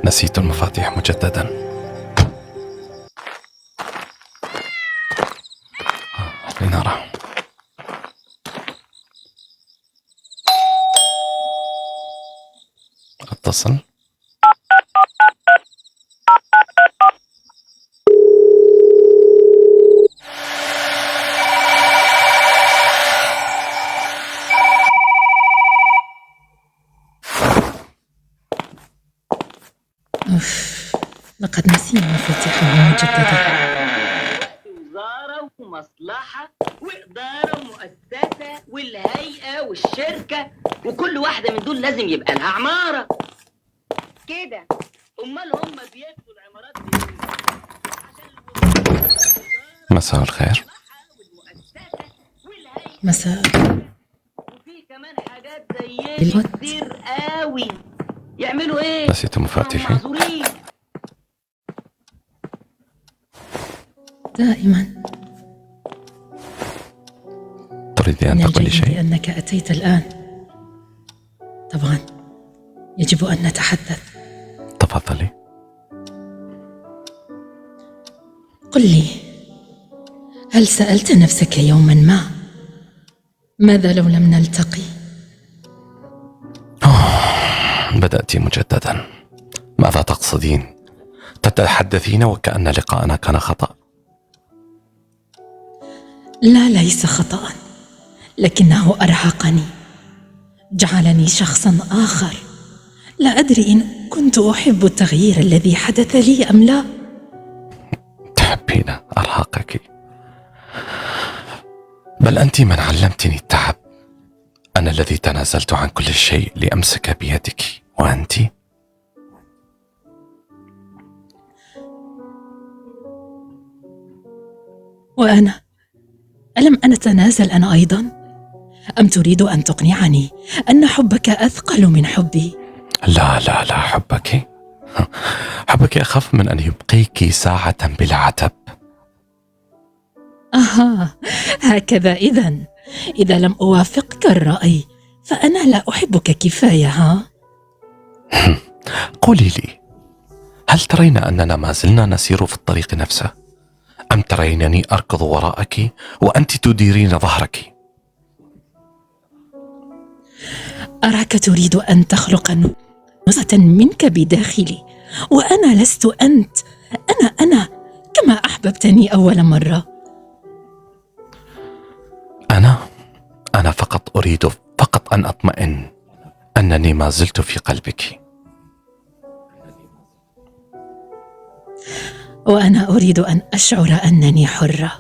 نسيت المفاتيح مجددا. لنرى. اتصل. لقد نسينا مفاتيحه مجددا. وزارة ومصلحة وإدارة ومؤسسة والهيئة والشركة، وكل واحدة من دول لازم يبقى لها عمارة كده. أمال هم بياخدوا العمارات دي مساء الخير. مساء. وفي كمان حاجات زي كتير قوي. يعملوا ايه؟ نسيت مفاتيحي. دائما. تريد أن تقولي شيء؟ لأنك أتيت الآن. طبعا يجب أن نتحدث. تفضلي. قل لي، هل سألت نفسك يوما ما ماذا لو لم نلتقي؟ بدأت مجددا. ماذا تقصدين؟ تتحدثين وكأن لقاءنا كان خطأ. لا، ليس خطأ، لكنه أرهقني، جعلني شخصا آخر. لا أدري إن كنت أحب التغيير الذي حدث لي أم لا. تحبين أرهقك؟ بل أنت من علمتني التعب. أنا الذي تنازلت عن كل شيء لأمسك بيدك، وأنت؟ وأنا ألم أنا أتنازل أنا أيضا؟ أم تريد أن تقنعني أن حبك أثقل من حبي؟ لا لا لا، حبك أخف من أن يبقيك ساعة بلا عتب. هكذا إذا لم أوافقك الرأي فأنا لا أحبك كفاية، ها؟ قولي لي، هل ترين أننا ما زلنا نسير في الطريق نفسه؟ أم ترينني أركض وراءك وأنت تديرين ظهرك؟ أراك تريد أن تخلق نزعة منك بداخلي، وأنا لست أنت. أنا كما أحببتني أول مرة. أنا فقط أريد أن أطمئن أنني ما زلت في قلبك. وأنا أريد أن أشعر أنني حرة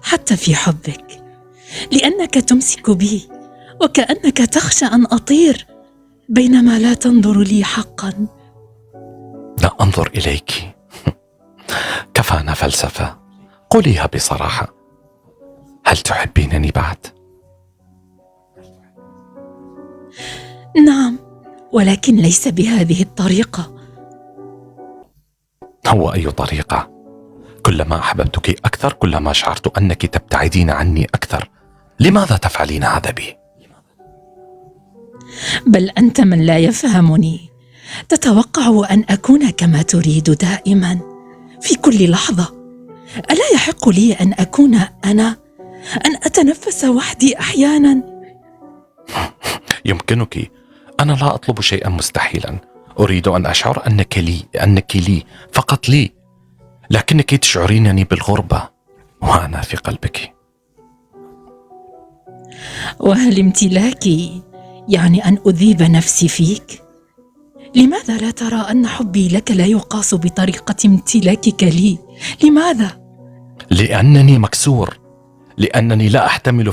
حتى في حبك، لأنك تمسك بي وكأنك تخشى أن أطير، بينما لا تنظر لي حقا. لا أنظر إليك. كفانا فلسفة، قوليها بصراحة. هل تحبينني بعد؟ نعم، ولكن ليس بهذه الطريقة. هو أي طريقة؟ كلما أحببتك أكثر كلما شعرت أنك تبتعدين عني أكثر. لماذا تفعلين هذا بي؟ بل أنت من لا يفهمني. تتوقع أن أكون كما تريد دائما في كل لحظة. ألا يحق لي أن أكون أنا، أن أتنفس وحدي أحيانا؟ يمكنك. أنا لا أطلب شيئا مستحيلا. أريد أن أشعر أنك لي فقط لي، لكنك تشعرينني بالغربة وأنا في قلبك. وهل امتلاكي يعني أن أذيب نفسي فيك؟ لماذا لا ترى أن حبي لك لا يقاس بطريقة امتلاكك لي؟ لماذا؟ لأنني مكسور، لأنني لا أحتمل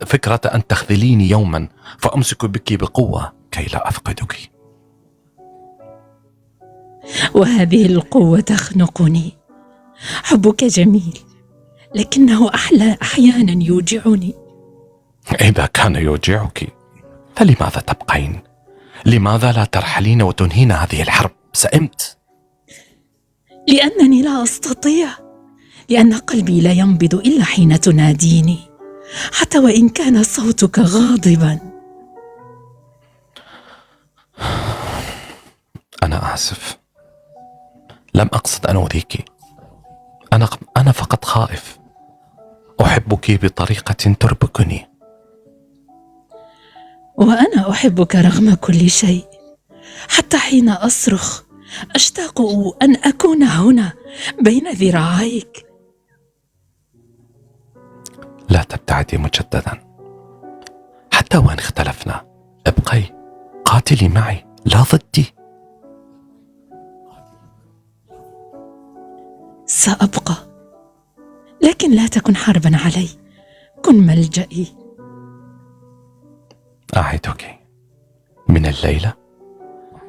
فكرة أن تخذليني يوما فأمسك بك بقوة كي لا أفقدك. وهذه القوة تخنقني. حبك جميل، لكنه أحيانا يوجعني. إذا كان يوجعك فلماذا تبقين؟ لماذا لا ترحلين وتنهين هذه الحرب؟ سئمت. لأنني لا أستطيع، لأن قلبي لا ينبض إلا حين تناديني، حتى وإن كان صوتك غاضبا. أنا آسف، لم أقصد أن أؤذيك. أنا فقط خائف. أحبك بطريقة تربكني. وأنا أحبك رغم كل شيء، حتى حين أصرخ أشتاق أن أكون هنا بين ذراعيك. لا تبتعدي مجددا، حتى وإن اختلفنا ابقي، قاتلي معي لا ضدي. سأبقى، لكن لا تكن حربا علي، كن ملجئي. أعدك من الليلة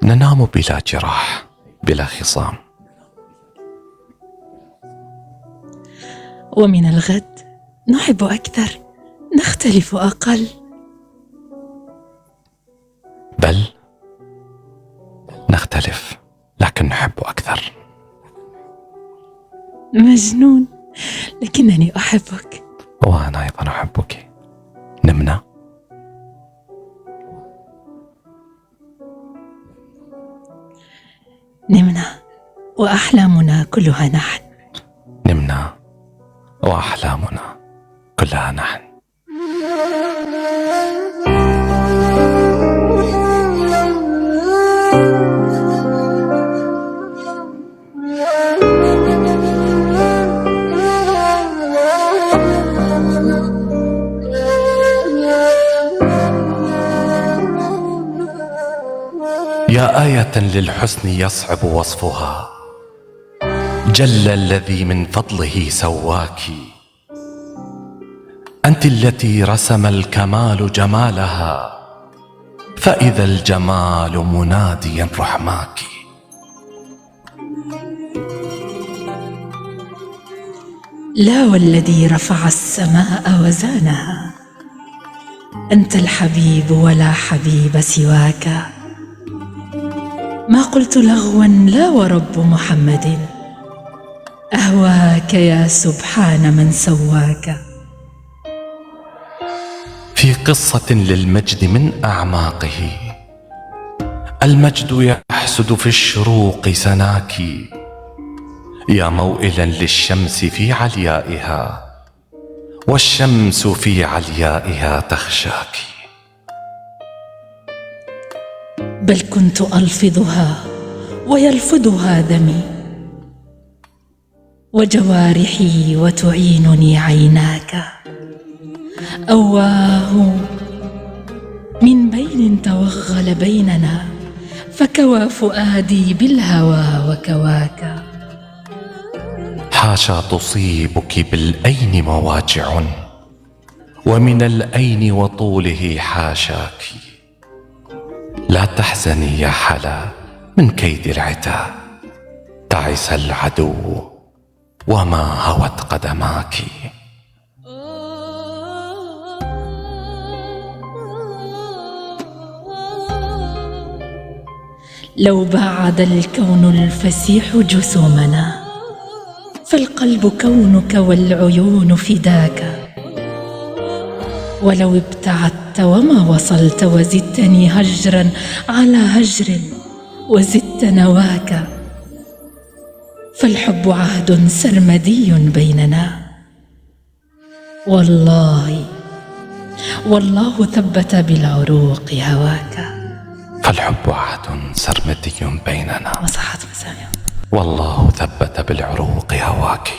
ننام بلا جراح، بلا خصام. ومن الغد نحب أكثر، نختلف أقل. بل نختلف لكن نحب أكثر. مجنون، لكنني أحبك. وأنا أيضا أحبك. نمنا. نمنا وأحلامنا كلها نحن. نمنا وأحلامنا كلها نحن. يا آية للحسن يصعب وصفها، جل الذي من فضله سواك. أنت التي رسم الكمال جمالها، فإذا الجمال مناديا رحماك. لا والذي رفع السماء وزانها، أنت الحبيب ولا حبيب سواك. ما قلت لغوا لا ورب محمد، أهواك يا سبحان من سواك. في قصة للمجد من أعماقه، المجد يحسد في الشروق سناك. يا موئلا للشمس في عليائها، والشمس في عليائها تخشاك. بل كنت ألفظها ويلفظها دمي وجوارحي وتعينني عيناك. أواه من بين توغل بيننا، فكوى فؤادي بالهوى وكواك. حاشا تصيبك بالأين مواجع، ومن الأين وطوله حاشاك. لا تحزني يا حلا من كيد العتا، تعس العدو وما هوت قدماك. لو باعد الكون الفسيح جسومنا، فالقلب كونك والعيون فداك. ولو ابتعدت وما وصلت، وزدتني هجرا على هجر وزدت نواك. فالحب عهد سرمدي بيننا، والله ثبت بالعروق هواك. فالحب عهد سرمدي بيننا، وصحت مسامع. والله ثبت بالعروق هواك.